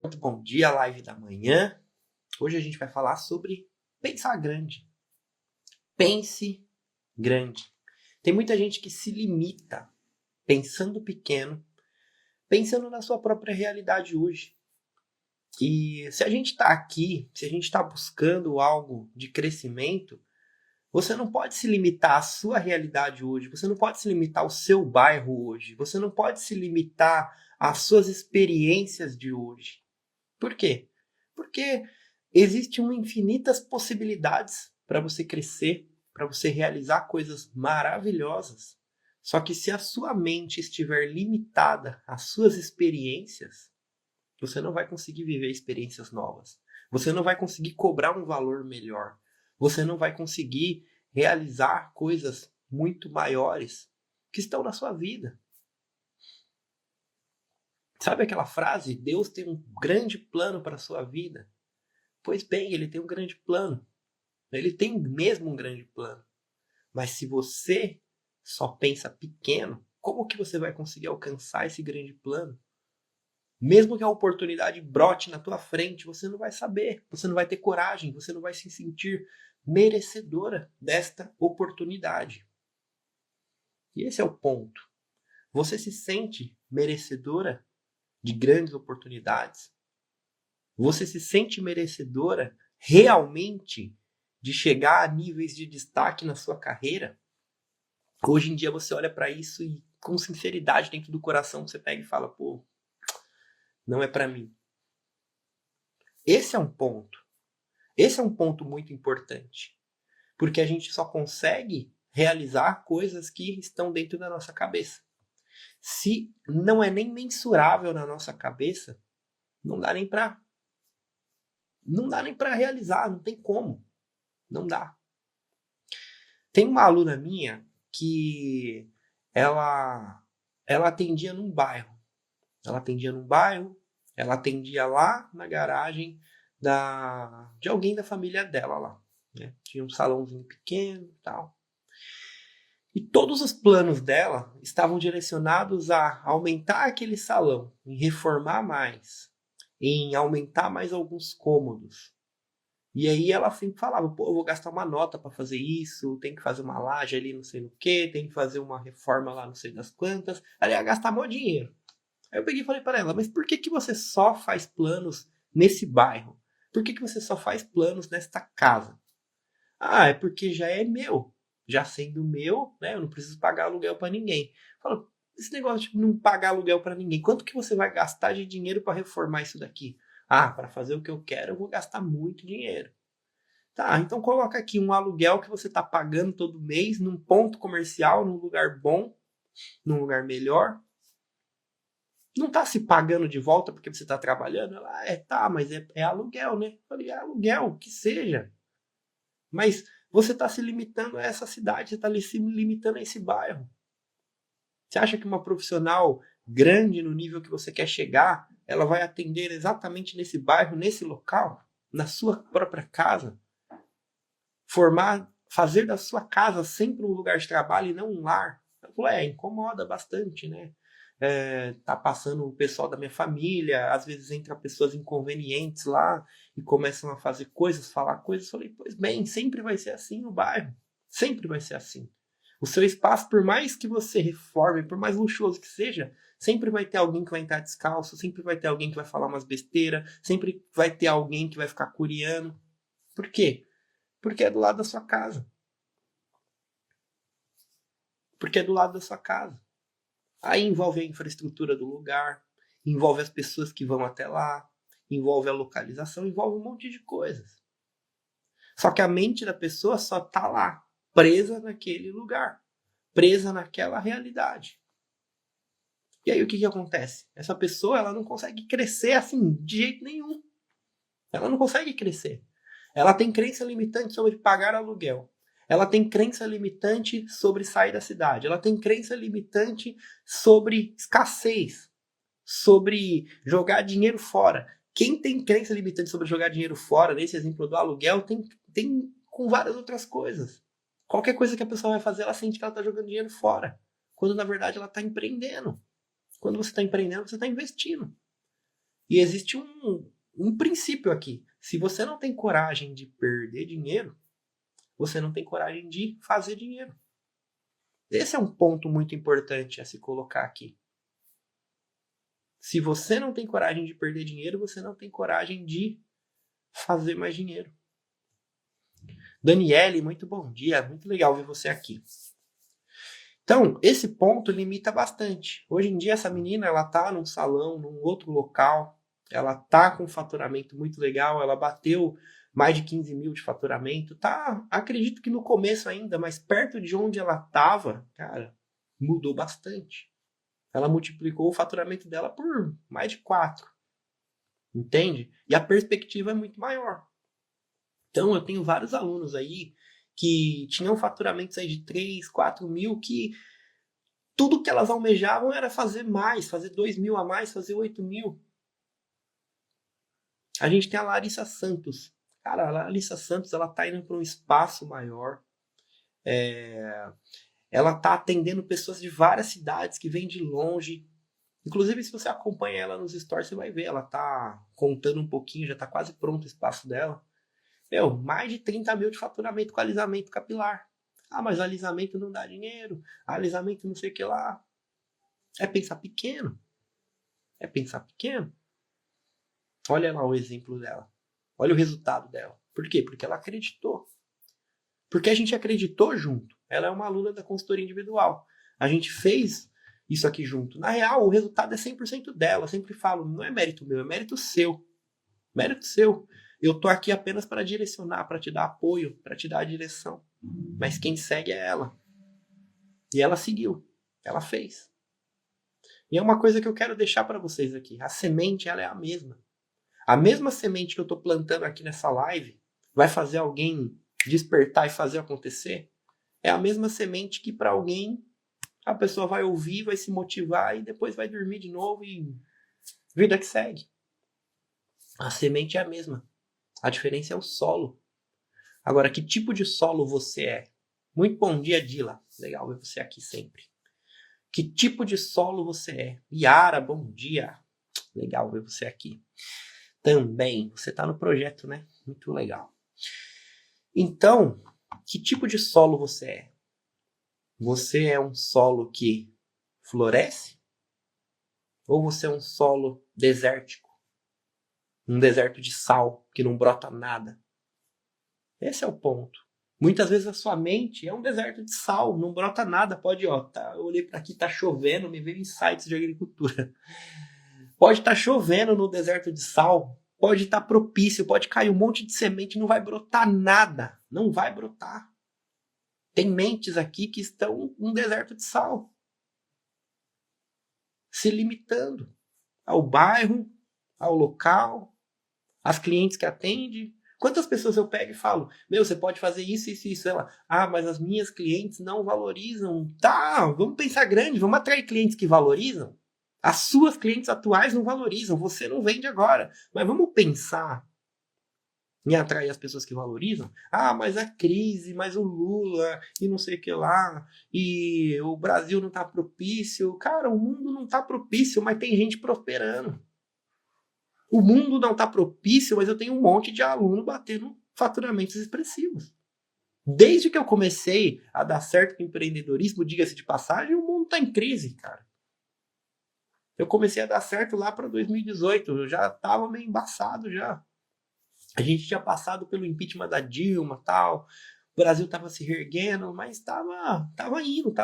Muito bom dia, live da manhã. Hoje a gente vai falar sobre pensar grande. Pense grande. Tem muita gente que se limita pensando pequeno, pensando na sua própria realidade hoje. E se a gente está aqui, se a gente está buscando algo de crescimento, você não pode se limitar à sua realidade hoje, você não pode se limitar ao seu bairro hoje, você não pode se limitar às suas experiências de hoje. Por quê? Porque existem infinitas possibilidades para você crescer, para você realizar coisas maravilhosas. Só que se a sua mente estiver limitada às suas experiências, você não vai conseguir viver experiências novas. Você não vai conseguir cobrar um valor melhor. Você não vai conseguir realizar coisas muito maiores que estão na sua vida. Sabe aquela frase? Deus tem um grande plano para a sua vida. Pois bem, ele tem um grande plano. Ele tem mesmo um grande plano. Mas se você só pensa pequeno, como que você vai conseguir alcançar esse grande plano? Mesmo que a oportunidade brote na tua frente, você não vai saber, você não vai ter coragem, você não vai se sentir merecedora desta oportunidade. E esse é o ponto. Você se sente merecedora de grandes oportunidades? Você se sente merecedora realmente de chegar a níveis de destaque na sua carreira? Hoje em dia você olha para isso e com sinceridade dentro do coração você pega e fala, pô, não é para mim. Esse é um ponto. Esse é um ponto muito importante, porque a gente só consegue realizar coisas que estão dentro da nossa cabeça. Se não é nem mensurável na nossa cabeça, não dá nem para realizar, não tem como. Não dá. Tem uma aluna minha que ela ela atendia num bairro. Ela atendia num bairro, ela atendia lá na garagem de alguém da família dela lá. Né? Tinha um salãozinho pequeno e tal. E todos os planos dela estavam direcionados a aumentar aquele salão, em reformar mais, em aumentar mais alguns cômodos. E aí ela sempre falava, pô, eu vou gastar uma nota para fazer isso, tem que fazer uma laje ali não sei no que, tem que fazer uma reforma lá não sei das quantas. Ela ia gastar mó dinheiro. Aí eu peguei e falei para ela, mas por que que você só faz planos nesse bairro? Por que que você só faz planos nesta casa? Ah, é porque já é meu. Já sendo meu, né, eu não preciso pagar aluguel para ninguém. Fala, esse negócio de não pagar aluguel para ninguém, quanto que você vai gastar de dinheiro para reformar isso daqui? Ah, para fazer o que eu quero, eu vou gastar muito dinheiro. Tá, então coloca aqui um aluguel que você está pagando todo mês num ponto comercial, num lugar bom, num lugar melhor. Não está se pagando de volta porque você está trabalhando? Ela, tá, mas é aluguel, né? Eu falei, é aluguel, que seja. Mas você está se limitando a essa cidade, você está se limitando a esse bairro. Você acha que uma profissional grande no nível que você quer chegar, ela vai atender exatamente nesse bairro, nesse local, na sua própria casa? Formar, fazer da sua casa sempre um lugar de trabalho e não um lar? Ela falou, incomoda bastante, né? Tá passando o pessoal da minha família, às vezes entra pessoas inconvenientes lá e começam a fazer coisas, falar coisas. Eu falei, pois bem, sempre vai ser assim no bairro. Sempre vai ser assim. O seu espaço, por mais que você reforme, por mais luxuoso que seja, sempre vai ter alguém que vai entrar descalço, sempre vai ter alguém que vai falar umas besteiras, sempre vai ter alguém que vai ficar curiando. Por quê? Porque é do lado da sua casa. Porque é do lado da sua casa. Aí envolve a infraestrutura do lugar, envolve as pessoas que vão até lá, envolve a localização, envolve um monte de coisas. Só que a mente da pessoa só está lá, presa naquele lugar, presa naquela realidade. E aí o que acontece? Essa pessoa ela não consegue crescer assim de jeito nenhum. Ela não consegue crescer. Ela tem crença limitante sobre pagar aluguel. Ela tem crença limitante sobre sair da cidade. Ela tem crença limitante sobre escassez, sobre jogar dinheiro fora. Quem tem crença limitante sobre jogar dinheiro fora, nesse exemplo do aluguel, tem com várias outras coisas. Qualquer coisa que a pessoa vai fazer, ela sente que ela está jogando dinheiro fora. Quando na verdade ela está empreendendo. Quando você está empreendendo, você está investindo. E existe um princípio aqui. Se você não tem coragem de perder dinheiro, você não tem coragem de fazer dinheiro. Esse é um ponto muito importante a se colocar aqui. Se você não tem coragem de perder dinheiro, você não tem coragem de fazer mais dinheiro. Daniele, muito bom dia. Muito legal ver você aqui. Então, esse ponto limita bastante. Hoje em dia, essa menina, ela tá num salão, num outro local, ela tá com um faturamento muito legal, ela bateu mais de 15 mil de faturamento, tá, acredito que no começo ainda, mas perto de onde ela tava, cara, mudou bastante. Ela multiplicou o faturamento dela por mais de 4, entende? E a perspectiva é muito maior. Então, eu tenho vários alunos aí que tinham faturamentos aí de 3, 4 mil, que tudo que elas almejavam era fazer mais, fazer 2 mil a mais, fazer 8 mil. A gente tem a Larissa Santos. Cara, a Larissa Santos, ela tá indo para um espaço maior. Ela tá atendendo pessoas de várias cidades que vêm de longe. Inclusive, se você acompanha ela nos stories, você vai ver. Ela tá contando um pouquinho, já tá quase pronto o espaço dela. Mais de 30 mil de faturamento com alisamento capilar. Ah, mas alisamento não dá dinheiro. Alisamento não sei o que lá. É pensar pequeno. É pensar pequeno. Olha lá o exemplo dela. Olha o resultado dela. Por quê? Porque ela acreditou. Porque a gente acreditou junto. Ela é uma aluna da consultoria individual. A gente fez isso aqui junto. Na real, o resultado é 100% dela. Eu sempre falo, não é mérito meu, é mérito seu. Mérito seu. Eu tô aqui apenas para direcionar, para te dar apoio, para te dar a direção. Mas quem segue é ela. E ela seguiu. Ela fez. E é uma coisa que eu quero deixar para vocês aqui. A semente, ela é a mesma. A mesma semente que eu tô plantando aqui nessa live vai fazer alguém despertar e fazer acontecer? É a mesma semente que para alguém a pessoa vai ouvir, vai se motivar e depois vai dormir de novo e vida que segue. A semente é a mesma. A diferença é o solo. Agora, que tipo de solo você é? Muito bom dia, Dila. Legal ver você aqui sempre. Que tipo de solo você é? Yara, bom dia. Legal ver você aqui. Também, você está no projeto, né? Muito legal. Então, que tipo de solo você é? Você é um solo que floresce? Ou você é um solo desértico? Um deserto de sal, que não brota nada? Esse é o ponto. Muitas vezes a sua mente é um deserto de sal, não brota nada. Pode, ó, eu olhei para aqui, tá chovendo, me veio insights de agricultura. Pode estar chovendo no deserto de sal, pode estar propício, pode cair um monte de semente, não vai brotar nada. Não vai brotar. Tem mentes aqui que estão num deserto de sal, se limitando ao bairro, ao local, às clientes que atende. Quantas pessoas eu pego e falo, você pode fazer isso, isso, isso. Ela, mas as minhas clientes não valorizam. Tá, vamos pensar grande, vamos atrair clientes que valorizam. As suas clientes atuais não valorizam, você não vende agora. Mas vamos pensar em atrair as pessoas que valorizam? Mas a crise, mas o Lula, e não sei o que lá, e o Brasil não tá propício. Cara, o mundo não tá propício, mas tem gente prosperando. O mundo não tá propício, mas eu tenho um monte de aluno batendo faturamentos expressivos. Desde que eu comecei a dar certo com o empreendedorismo, diga-se de passagem, o mundo tá em crise, cara. Eu comecei a dar certo lá para 2018, eu já tava meio embaçado já. A gente tinha passado pelo impeachment da Dilma, tal. O Brasil tava se reerguendo, mas tava indo.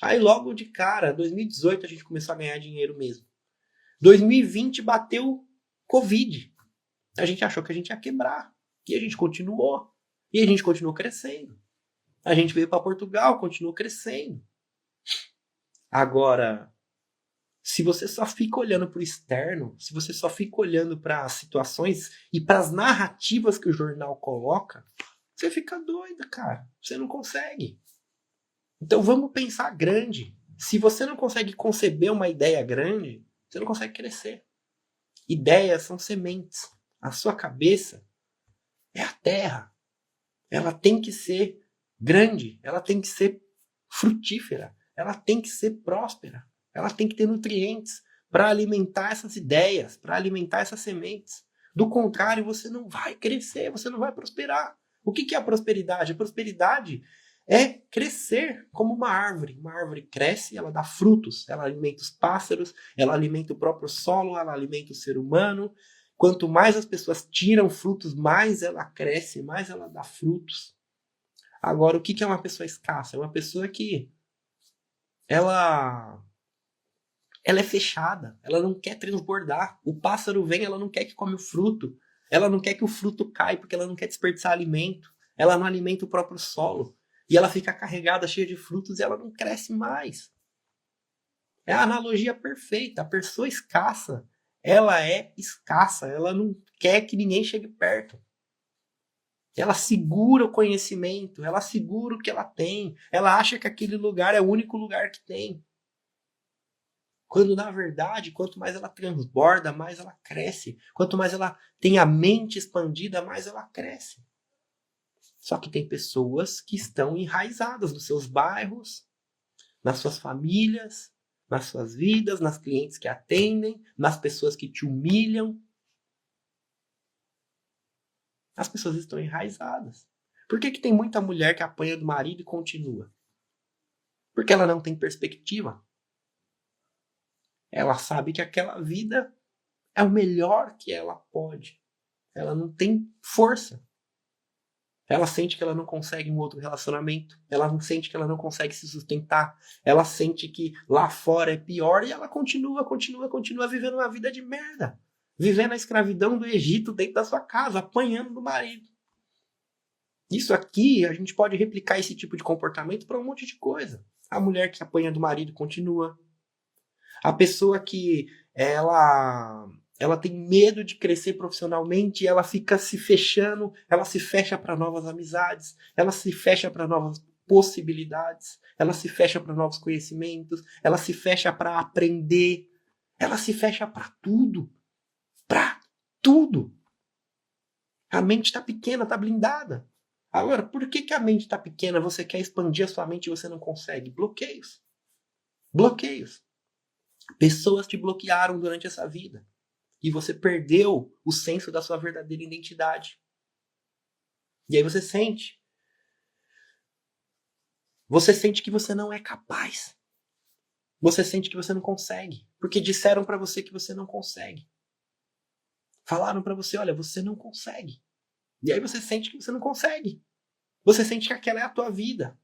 Aí logo de cara, 2018 a gente começou a ganhar dinheiro mesmo. 2020 bateu Covid. A gente achou que a gente ia quebrar. E a gente continuou. E a gente continuou crescendo. A gente veio para Portugal, continuou crescendo. Agora, se você só fica olhando para o externo, se você só fica olhando para as situações e para as narrativas que o jornal coloca, você fica doido, cara. Você não consegue. Então vamos pensar grande. Se você não consegue conceber uma ideia grande, você não consegue crescer. Ideias são sementes. A sua cabeça é a terra. Ela tem que ser grande, ela tem que ser frutífera, ela tem que ser próspera, ela tem que ter nutrientes. para alimentar essas ideias, para alimentar essas sementes. Do contrário, você não vai crescer, você não vai prosperar. O que é a prosperidade? A prosperidade é crescer como uma árvore. Uma árvore cresce, ela dá frutos, ela alimenta os pássaros, ela alimenta o próprio solo, ela alimenta o ser humano. Quanto mais as pessoas tiram frutos, mais ela cresce, mais ela dá frutos. Agora, o que é uma pessoa escassa? É uma pessoa que ela é fechada, ela não quer transbordar. O pássaro vem, ela não quer que come o fruto. Ela não quer que o fruto caia, porque ela não quer desperdiçar alimento. Ela não alimenta o próprio solo. E ela fica carregada, cheia de frutos, e ela não cresce mais. É a analogia perfeita. A pessoa escassa, ela é escassa. Ela não quer que ninguém chegue perto. Ela segura o conhecimento, ela segura o que ela tem. Ela acha que aquele lugar é o único lugar que tem. Quando, na verdade, quanto mais ela transborda, mais ela cresce. Quanto mais ela tem a mente expandida, mais ela cresce. Só que tem pessoas que estão enraizadas nos seus bairros, nas suas famílias, nas suas vidas, nas clientes que atendem, nas pessoas que te humilham. As pessoas estão enraizadas. Por que tem muita mulher que apanha do marido e continua? Porque ela não tem perspectiva. Ela sabe que aquela vida é o melhor que ela pode. Ela não tem força. Ela sente que ela não consegue um outro relacionamento. Ela não sente que ela não consegue se sustentar. Ela sente que lá fora é pior e ela continua vivendo uma vida de merda. Vivendo a escravidão do Egito dentro da sua casa, apanhando do marido. Isso aqui, a gente pode replicar esse tipo de comportamento para um monte de coisa. A mulher que apanha do marido continua. A pessoa que ela tem medo de crescer profissionalmente, ela fica se fechando, ela se fecha para novas amizades, ela se fecha para novas possibilidades, ela se fecha para novos conhecimentos, ela se fecha para aprender, ela se fecha para tudo. Para tudo. A mente está pequena, está blindada. Agora, por que a mente está pequena? Você quer expandir a sua mente e você não consegue? Bloqueios. Bloqueios. Pessoas te bloquearam durante essa vida. E você perdeu o senso da sua verdadeira identidade. E aí você sente. Você sente que você não é capaz. Você sente que você não consegue. Porque disseram para você que você não consegue. Falaram para você, olha, você não consegue. E aí você sente que você não consegue. Você sente que aquela é a tua vida.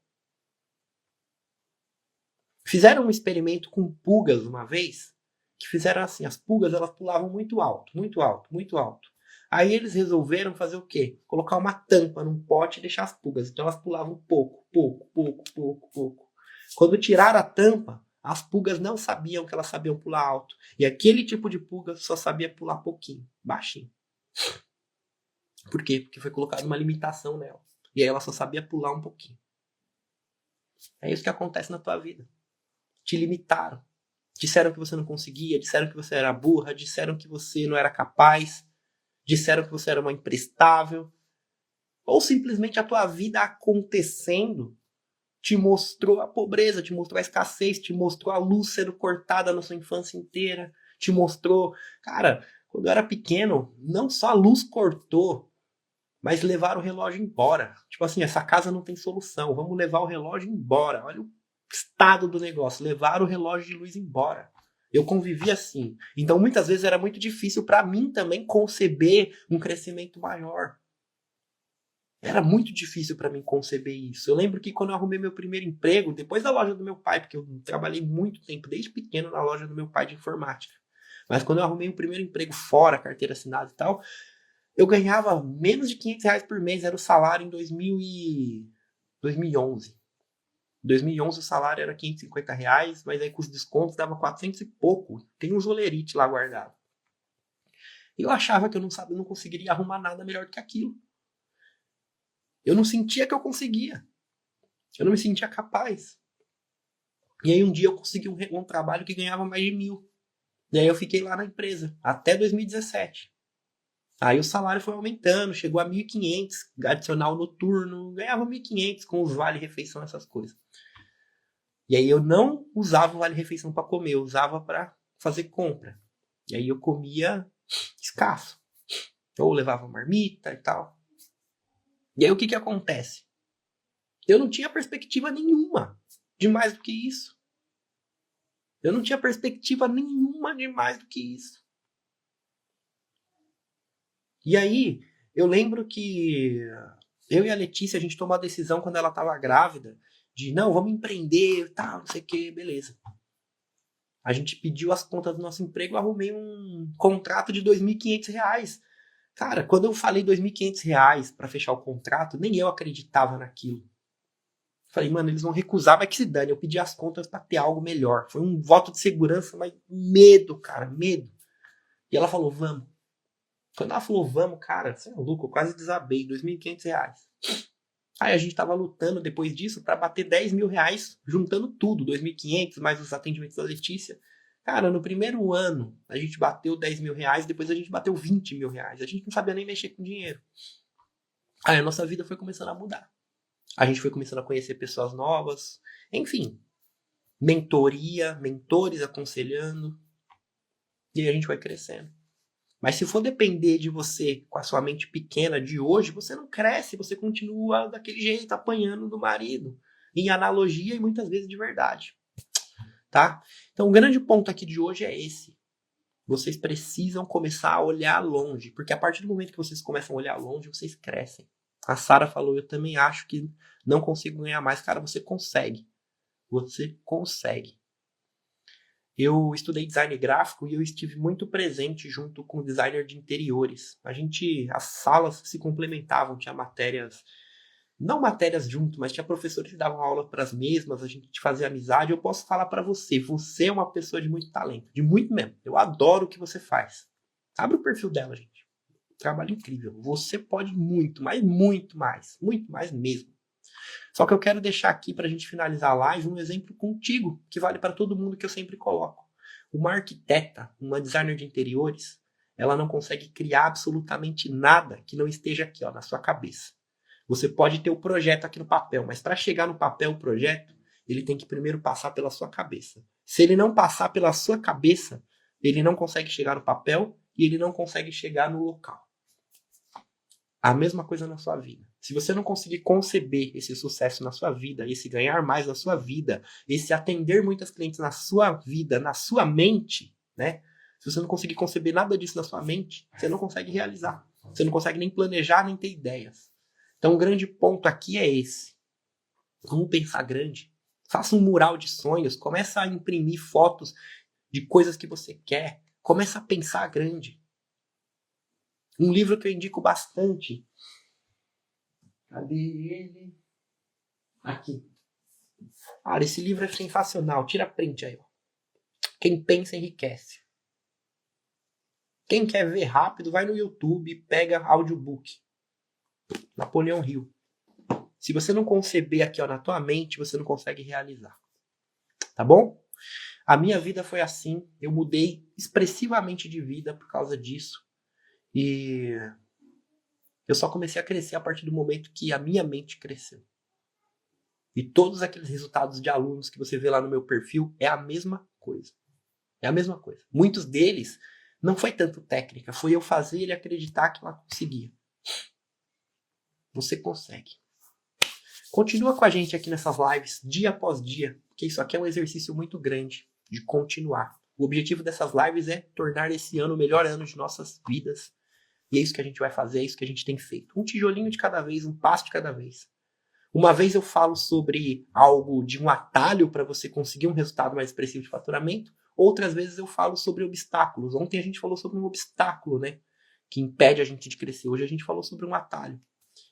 Fizeram um experimento com pulgas uma vez, que fizeram assim, as pulgas elas pulavam muito alto, muito alto, muito alto. Aí eles resolveram fazer o quê? Colocar uma tampa num pote e deixar as pulgas. Então elas pulavam pouco, pouco, pouco, pouco, pouco. Quando tiraram a tampa, as pulgas não sabiam que elas sabiam pular alto. E aquele tipo de pulga só sabia pular pouquinho, baixinho. Por quê? Porque foi colocada uma limitação nela. E aí ela só sabia pular um pouquinho. É isso que acontece na tua vida. Te limitaram. Disseram que você não conseguia, disseram que você era burra, disseram que você não era capaz, disseram que você era uma imprestável. Ou simplesmente a tua vida acontecendo te mostrou a pobreza, te mostrou a escassez, te mostrou a luz sendo cortada na sua infância inteira, te mostrou... Cara, quando eu era pequeno, não só a luz cortou, mas levaram o relógio embora. Tipo assim, essa casa não tem solução, vamos levar o relógio embora. Olha o estado do negócio, levaram o relógio de luz embora. Eu convivi assim. Então, muitas vezes era muito difícil para mim também conceber um crescimento maior. Era muito difícil para mim conceber isso. Eu lembro que quando eu arrumei meu primeiro emprego, depois da loja do meu pai, porque eu trabalhei muito tempo, desde pequeno, na loja do meu pai de informática. Mas quando eu arrumei o primeiro emprego fora, carteira assinada e tal, eu ganhava menos de R$500 por mês, era o salário em 2011. Em 2011 o salário era R$550, mas aí com os descontos dava 400 e pouco. Tem um jolerite lá guardado. Eu achava que eu não conseguiria arrumar nada melhor do que aquilo. Eu não sentia que eu conseguia. Eu não me sentia capaz. E aí um dia eu consegui um trabalho que ganhava mais de 1.000. E aí eu fiquei lá na empresa, até 2017. Aí o salário foi aumentando, chegou a 1.500, adicional noturno, ganhava 1.500 com os vale-refeição, essas coisas. E aí eu não usava o vale-refeição para comer, eu usava para fazer compra. E aí eu comia escasso. Ou levava marmita e tal. E aí o que acontece? Eu não tinha perspectiva nenhuma de mais do que isso. Eu não tinha perspectiva nenhuma de mais do que isso. E aí, eu lembro que eu e a Letícia, a gente tomou a decisão quando ela estava grávida, de não, vamos empreender, tal, não sei o que, beleza. A gente pediu as contas do nosso emprego, eu arrumei um contrato de R$2.500. Cara, quando eu falei R$2.500 para fechar o contrato, nem eu acreditava naquilo. Falei, mano, eles vão recusar, vai que se dane. Eu pedi as contas para ter algo melhor. Foi um voto de segurança, mas medo, cara, medo. E ela falou, vamos. Quando ela falou, vamos, cara, você é louco, eu quase desabei, R$2.500. Aí a gente tava lutando depois disso para bater R$10.000, juntando tudo, 2.500 mais os atendimentos da Letícia. Cara, no primeiro ano a gente bateu R$10.000, depois a gente bateu R$20.000. A gente não sabia nem mexer com dinheiro. Aí a nossa vida foi começando a mudar. A gente foi começando a conhecer pessoas novas, enfim, mentoria, mentores aconselhando, e aí a gente vai crescendo. Mas se for depender de você com a sua mente pequena de hoje, você não cresce, você continua daquele jeito, apanhando do marido. Em analogia e muitas vezes de verdade. Tá? Então o grande ponto aqui de hoje é esse. Vocês precisam começar a olhar longe. Porque a partir do momento que vocês começam a olhar longe, vocês crescem. A Sara falou, eu também acho que não consigo ganhar mais. Cara, você consegue. Você consegue. Eu estudei design gráfico e eu estive muito presente junto com o designer de interiores. As salas se complementavam, tinha matérias, não matérias junto, mas tinha professores que davam aula para as mesmas, a gente fazia amizade. Eu posso falar para você, você é uma pessoa de muito talento, de muito mesmo. Eu adoro o que você faz. Abre o perfil dela, gente. Trabalho incrível. Você pode muito, mas muito mais mesmo. Só que eu quero deixar aqui para a gente finalizar a live um exemplo contigo, que vale para todo mundo que eu sempre coloco. Uma arquiteta, uma designer de interiores, ela não consegue criar absolutamente nada que não esteja aqui, ó, na sua cabeça. Você pode ter o projeto aqui no papel, mas para chegar no papel o projeto, ele tem que primeiro passar pela sua cabeça. Se ele não passar pela sua cabeça, ele não consegue chegar no papel e ele não consegue chegar no local. A mesma coisa na sua vida. Se você não conseguir conceber esse sucesso na sua vida, esse ganhar mais na sua vida, esse atender muitas clientes na sua vida, na sua mente, né? Se você não conseguir conceber nada disso na sua mente, você não consegue realizar. Você não consegue nem planejar, nem ter ideias. Então o grande ponto aqui é esse. Vamos pensar grande. Faça um mural de sonhos. Começa a imprimir fotos de coisas que você quer. Começa a pensar grande. Um livro que eu indico bastante. Cadê ele? Aqui. Cara, esse livro é sensacional. Tira print aí, ó. Quem pensa enriquece. Quem quer ver rápido, vai no YouTube e pega audiobook. Napoleão Hill. Se você não conceber aqui, ó, na tua mente, você não consegue realizar. Tá bom? A minha vida foi assim. Eu mudei expressivamente de vida por causa disso. E eu só comecei a crescer a partir do momento que a minha mente cresceu. E todos aqueles resultados de alunos que você vê lá no meu perfil é a mesma coisa. É a mesma coisa. Muitos deles não foi tanto técnica, foi eu fazer ele acreditar que ela conseguia. Você consegue. Continua com a gente aqui nessas lives, dia após dia, porque isso aqui é um exercício muito grande de continuar. O objetivo dessas lives é tornar esse ano o melhor ano de nossas vidas. E é isso que a gente vai fazer, é isso que a gente tem feito. Um tijolinho de cada vez, um passo de cada vez. Uma vez eu falo sobre algo de um atalho para você conseguir um resultado mais expressivo de faturamento. Outras vezes eu falo sobre obstáculos. Ontem a gente falou sobre um obstáculo, né? Que impede a gente de crescer. Hoje a gente falou sobre um atalho.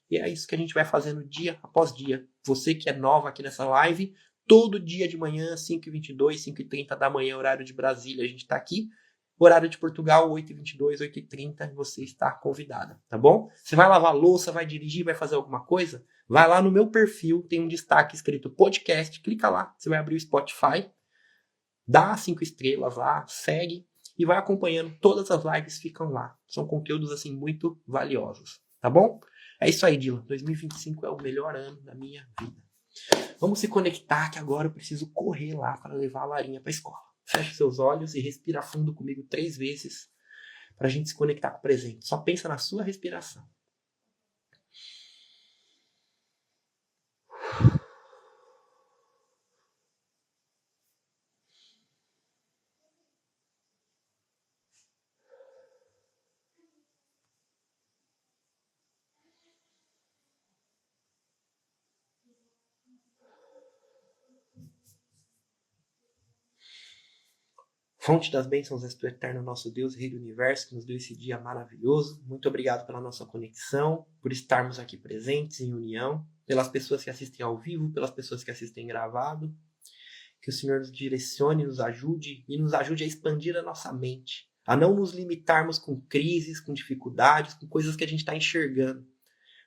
E é isso que a gente vai fazendo dia após dia. Você que é nova aqui nessa live, todo dia de manhã, 5h22, 5h30 da manhã, horário de Brasília, a gente está aqui. Horário de Portugal, 8h22, 8h30, você está convidada, tá bom? Você vai lavar louça, vai dirigir, vai fazer alguma coisa? Vai lá no meu perfil, tem um destaque escrito podcast, clica lá, você vai abrir o Spotify, dá 5 estrelas lá, segue e vai acompanhando, todas as lives ficam lá. São conteúdos assim muito valiosos, tá bom? É isso aí, Dylan. 2025 é o melhor ano da minha vida. Vamos se conectar que agora eu preciso correr lá para levar a Larinha para a escola. Feche seus olhos e respira fundo comigo 3 vezes para a gente se conectar com o presente. Só pensa na sua respiração. Fonte das bênçãos és tu, eterno nosso Deus, Rei do Universo, que nos deu esse dia maravilhoso. Muito obrigado pela nossa conexão, por estarmos aqui presentes em união, pelas pessoas que assistem ao vivo, pelas pessoas que assistem gravado. Que o Senhor nos direcione, nos ajude e nos ajude a expandir a nossa mente, a não nos limitarmos com crises, com dificuldades, com coisas que a gente está enxergando,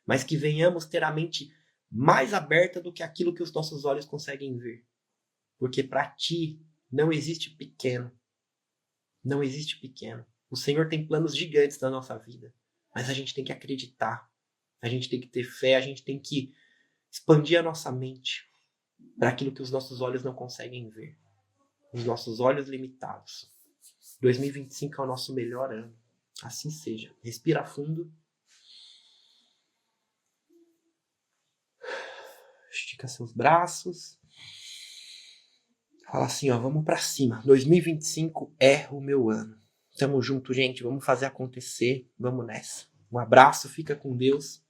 mas que venhamos ter a mente mais aberta do que aquilo que os nossos olhos conseguem ver. Porque para ti não existe pequeno. Não existe pequeno. O Senhor tem planos gigantes na nossa vida, mas a gente tem que acreditar, a gente tem que ter fé, a gente tem que expandir a nossa mente para aquilo que os nossos olhos não conseguem ver. Os nossos olhos limitados. 2025 é o nosso melhor ano. Assim seja. Respira fundo. Estica seus braços. Fala assim, ó, vamos pra cima. 2025 é o meu ano. Tamo junto, gente. Vamos fazer acontecer. Vamos nessa. Um abraço, fica com Deus.